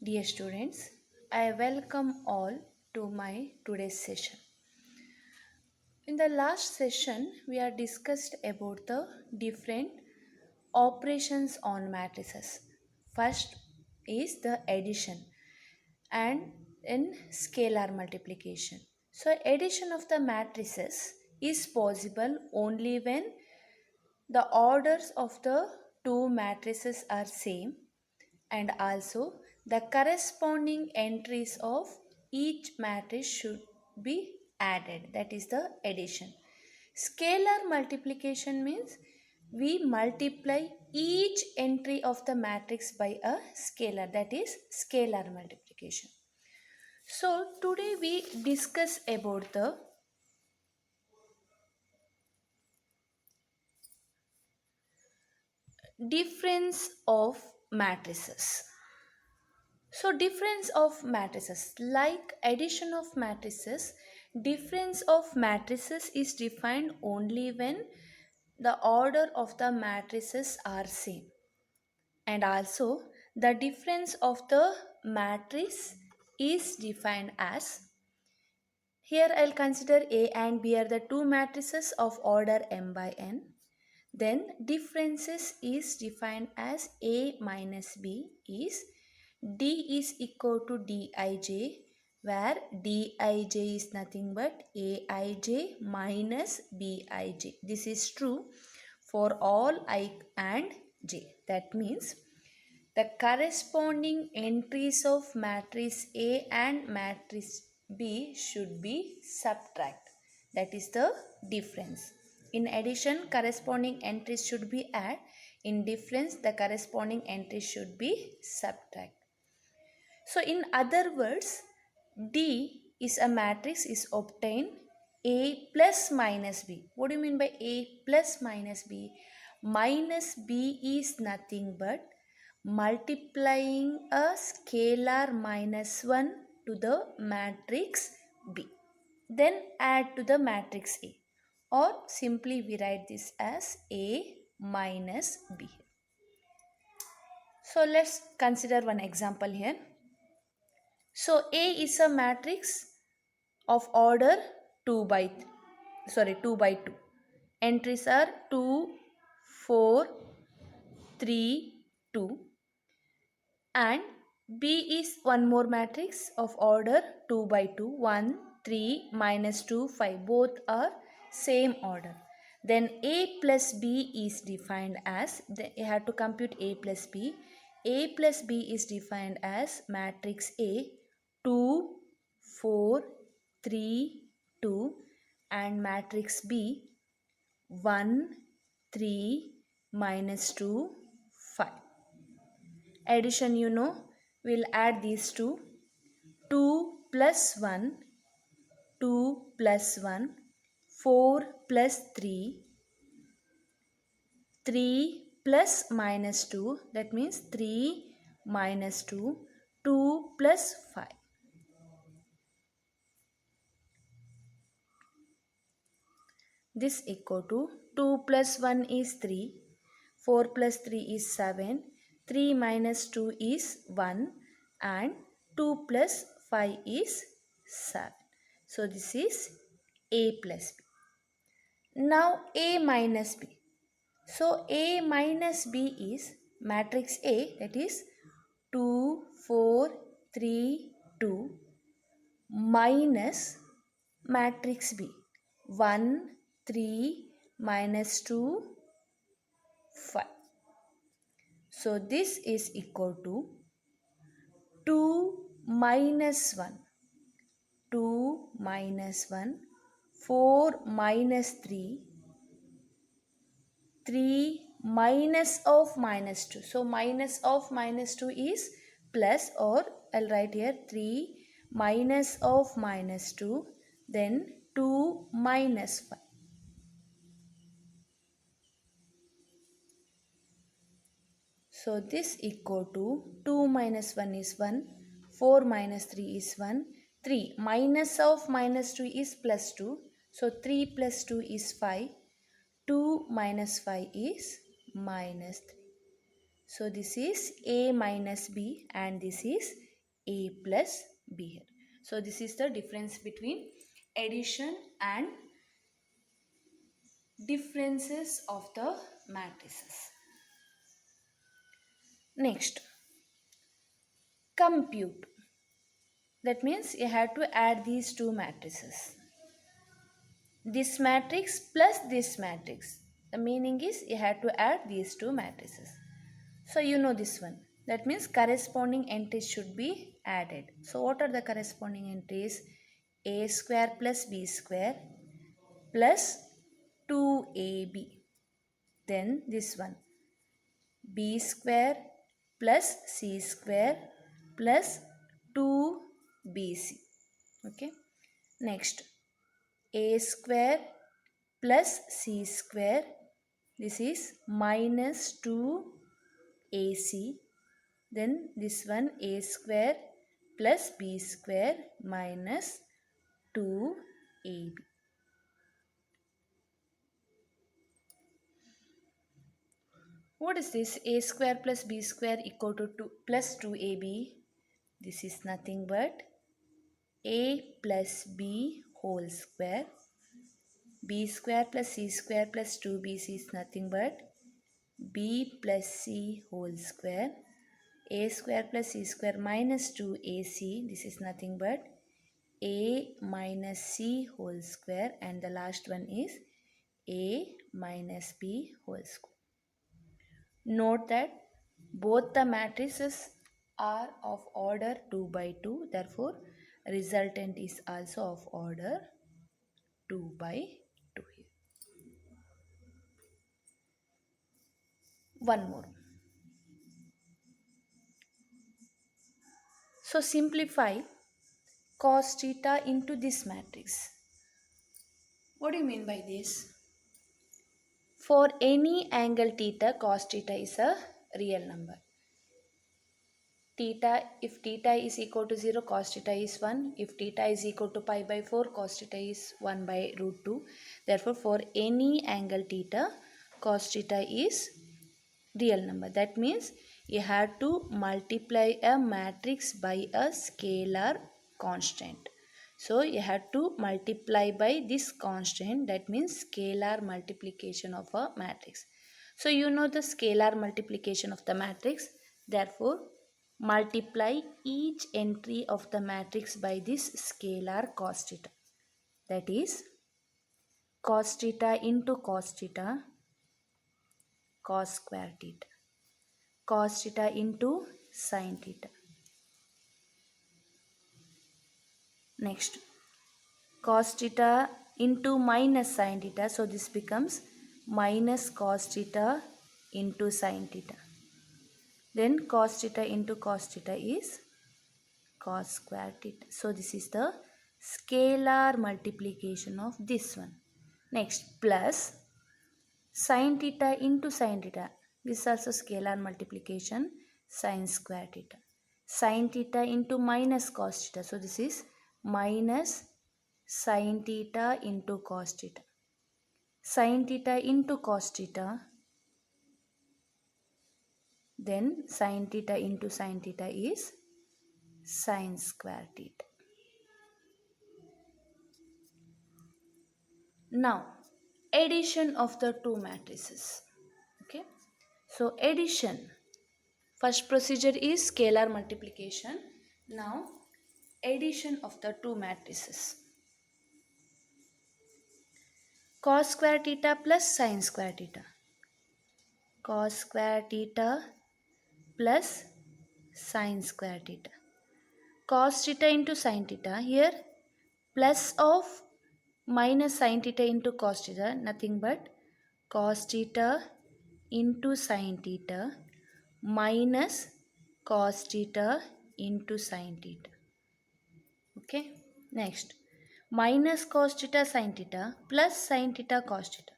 Dear students, I welcome all to my today's session. In the last session, we are discussed about the different operations on matrices. First is the addition and in scalar multiplication. So addition of the matrices is possible only when the orders of the two matrices are same and also the corresponding entries of each matrix should be added, that is the addition. Scalar multiplication means we multiply each entry of the matrix by a scalar, that is scalar multiplication. So today we discuss about the difference of matrices. So difference of matrices, like addition of matrices, difference of matrices is defined only when the order of the matrices are same. And also the difference of the matrix is defined as, here I'll consider A and B are the two matrices of order m by n. Then differences is defined as A minus B is D is equal to Dij, where Dij is nothing but Aij minus Bij. This is true for all I and j. That means the corresponding entries of matrix A and matrix B should be subtract. That is the difference. In addition, corresponding entries should be add. In difference, the corresponding entries should be subtract. So in other words, D is a matrix is obtained A plus minus B. What do you mean by A plus minus B? Minus B is nothing but multiplying a scalar minus 1 to the matrix B. Then add to the matrix A. Or simply we write this as A minus B. So let's consider one example here. So A is a matrix of order 2 by 2. Entries are 2, 4, 3, 2. And B is one more matrix of order 2 by 2. 1, 3, minus 2, 5. Both are same order. Then A plus B is defined as, you have to compute A plus B. A plus B is defined as matrix A 2, 4, 3, 2 and matrix B 1, 3, minus 2, 5. Addition, we'll add these two. 2 plus 1, 2 plus 1, 4 plus 3, 3 plus minus 2, that means 3 minus 2, 2 plus 5. This equal to 2 plus 1 is 3, 4 plus 3 is 7, 3 minus 2 is 1 and 2 plus 5 is 7. So this is A plus B. Now A minus B. So A minus B is matrix A, that is 2, 4, 3, 2 minus matrix B 1, 3, minus 2, 5. So this is equal to 2 minus 1, 2 minus 1, 4 minus 3, 3 minus of minus 2. So minus of minus 2 is plus, or I'll write here 3 minus of minus 2, then 2 minus 5. So this equal to 2 minus 1 is 1, 4 minus 3 is 1, 3 minus of minus 2 is plus 2. So 3 plus 2 is 5, 2 minus 5 is minus 3. So this is A minus B and this is A plus B here. So this is the difference between addition and differences of the matrices. Next, compute. That means you have to add these two matrices. This matrix plus this matrix. The meaning is you have to add these two matrices. So you know this one. That means corresponding entries should be added. So what are the corresponding entries? A square plus B square plus 2AB. Then this one, B square plus C square plus 2BC. Okay. Next, A square plus C square. This is minus 2AC. Then this one, A square plus B square minus 2AB. What is this? A square plus B square equal to 2 plus 2AB. This is nothing but A plus B whole square. B square plus C square plus 2BC is nothing but B plus C whole square. A square plus C square minus 2AC. This is nothing but A minus C whole square. And the last one is A minus B whole square. Note that both the matrices are of order 2 by 2. Therefore, resultant is also of order 2 by 2 here. One more. So simplify cos theta into this matrix. What do you mean by this? For any angle theta, cos theta is a real number. Theta, if theta is equal to 0, cos theta is 1. If theta is equal to pi by 4, cos theta is 1 by root 2. Therefore, for any angle theta, cos theta is real number. That means you have to multiply a matrix by a scalar constant. So you have to multiply by this constant, that means scalar multiplication of a matrix. So you know the scalar multiplication of the matrix. Therefore, multiply each entry of the matrix by this scalar cos theta. That is cos theta into cos theta, cos square theta. Cos theta into sin theta. Next, cos theta into minus sin theta. So this becomes minus cos theta into sin theta. Then cos theta into cos theta is cos square theta. So this is the scalar multiplication of this one. Next, plus sin theta into sin theta. This is also scalar multiplication, sin square theta. Sin theta into minus cos theta. So this is minus sin theta into cos theta. Sin theta into cos theta. Then sin theta into sin theta is sin square theta. Now, addition of the two matrices. Okay. So addition. First procedure is scalar multiplication. Now, addition of the two matrices. Cos square theta plus sin square theta. Cos square theta plus sin square theta. Cos theta into sin theta. Here, plus of minus sin theta into cos theta, nothing but cos theta into sin theta minus cos theta into sin theta. Okay. Next, minus cos theta sin theta plus sin theta cos theta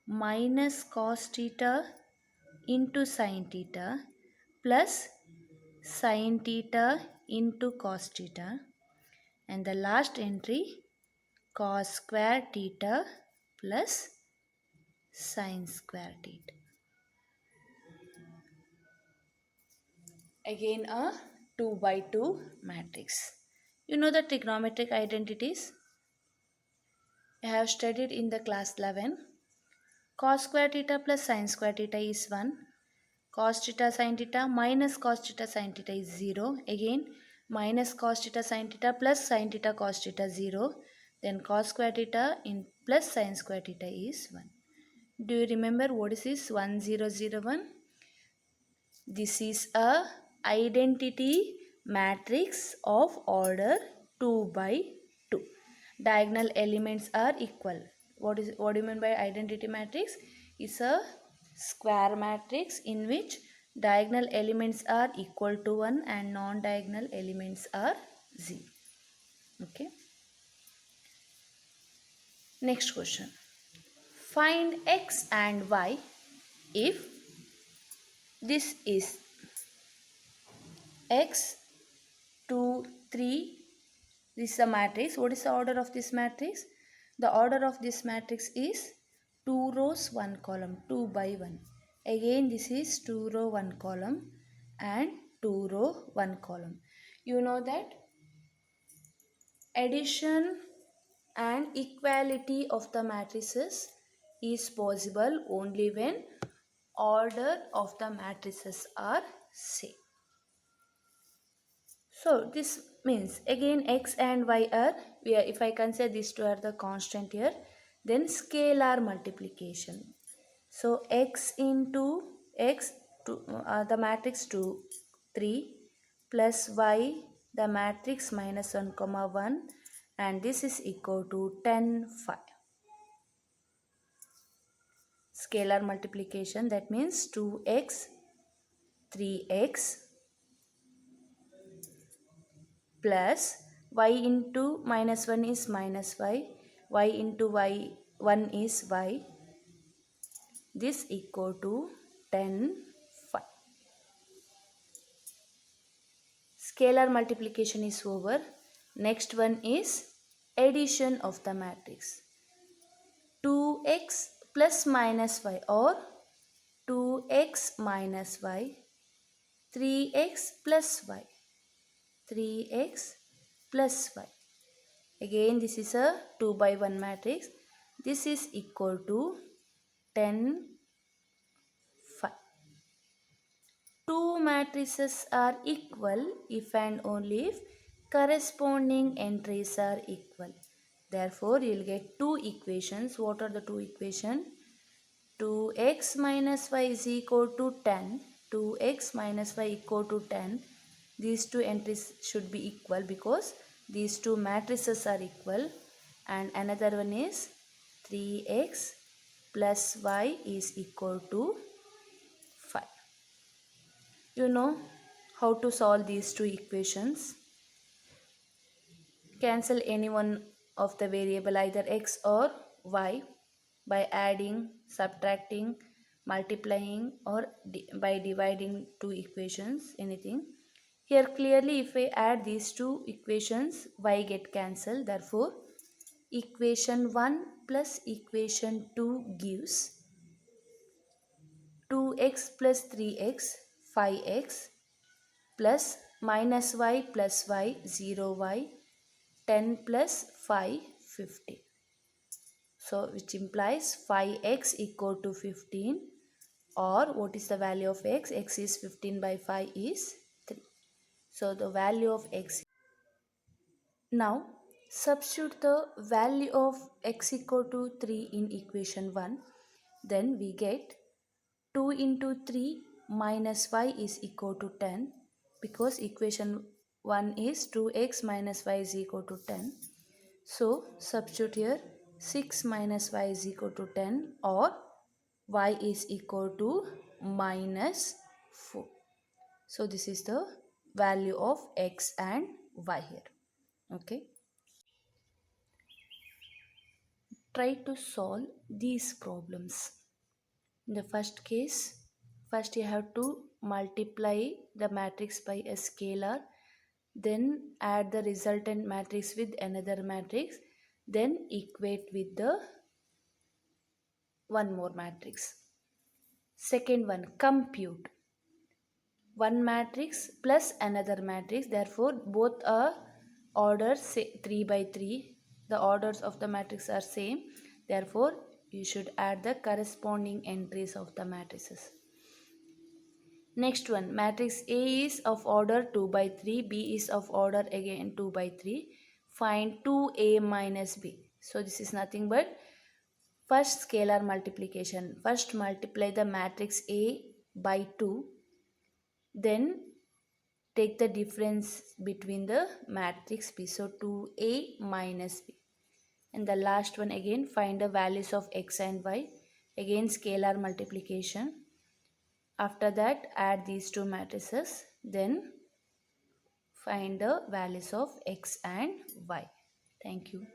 minus cos theta into sin theta plus sin theta into cos theta, and the last entry cos square theta plus sin square theta. Again a 2 by 2 matrix. You know the trigonometric identities I have studied in the class 11. Cos square theta plus sin square theta is 1. Cos theta sin theta minus cos theta sin theta is 0. Again, minus cos theta sin theta plus sin theta cos theta 0. Then cos square theta in plus sin square theta is 1. Do you remember what is this 1001? This is a identity matrix of order 2 by 2. Diagonal elements are equal. What do you mean by identity matrix? It's a square matrix in which diagonal elements are equal to 1 and non-diagonal elements are 0. Okay. Next question. Find x and y if this is x 2 3. This is a matrix. What is the order of this matrix? The order of this matrix is 2 rows 1 column, 2 by 1. Again this is 2 row 1 column and 2 row 1 column. You know that addition and equality of the matrices is possible only when order of the matrices are same. So this means again x and y are, if I consider these two are the constant here, then scalar multiplication. So x into x, the matrix 2, 3 plus y, the matrix minus 1 comma 1, and this is equal to 10 5. Scalar multiplication, that means 2x 3x plus y into minus 1 is minus y into y 1 is y. This equal to 10 5. Scalar multiplication is over. Next one is addition of the matrix. 2x plus minus y or 2x minus y, 3x plus y, 3x plus y. Again this is a 2 by 1 matrix. This is equal to 10 5. Two matrices are equal if and only if corresponding entries are equal. Therefore, you will get two equations. What are the two equations? 2x minus y is equal to 10. 2x minus y equal to 10. These two entries should be equal because these two matrices are equal. And another one is 3x plus y is equal to 5. You know how to solve these two equations. Cancel any one of the variable, either x or y, by adding, subtracting, multiplying, or by dividing two equations, anything. Here clearly if I add these two equations, y get cancelled. Therefore, equation 1 plus equation 2 gives 2x plus 3x, 5x, plus minus y plus y, 0y, 10 plus 5, 15. So which implies 5x equal to 15, or what is the value of x? X is 15 by 5 is 3. So the value of x. Now substitute the value of x equal to 3 in equation 1. Then we get 2 into 3 minus y is equal to 10, because equation 1 is 2x minus y is equal to 10. So substitute here 6 minus y is equal to 10, or y is equal to minus 4. So this is the value of x and y here. Okay. Try to solve these problems. In the first case, first you have to multiply the matrix by a scalar, then add the resultant matrix with another matrix, then equate with the one more matrix. Second one, compute. one matrix plus another matrix, therefore both are ordered 3 by 3. The orders of the matrix are same, therefore you should add the corresponding entries of the matrices. Next one, matrix A is of order 2 by 3, B is of order again 2 by 3. Find 2A minus B. So this is nothing but first scalar multiplication. First multiply the matrix A by 2, then take the difference between the matrix B. So 2A minus B. And the last one again, find the values of x and y. Again scalar multiplication. After that add these two matrices. Then find the values of x and y. Thank you.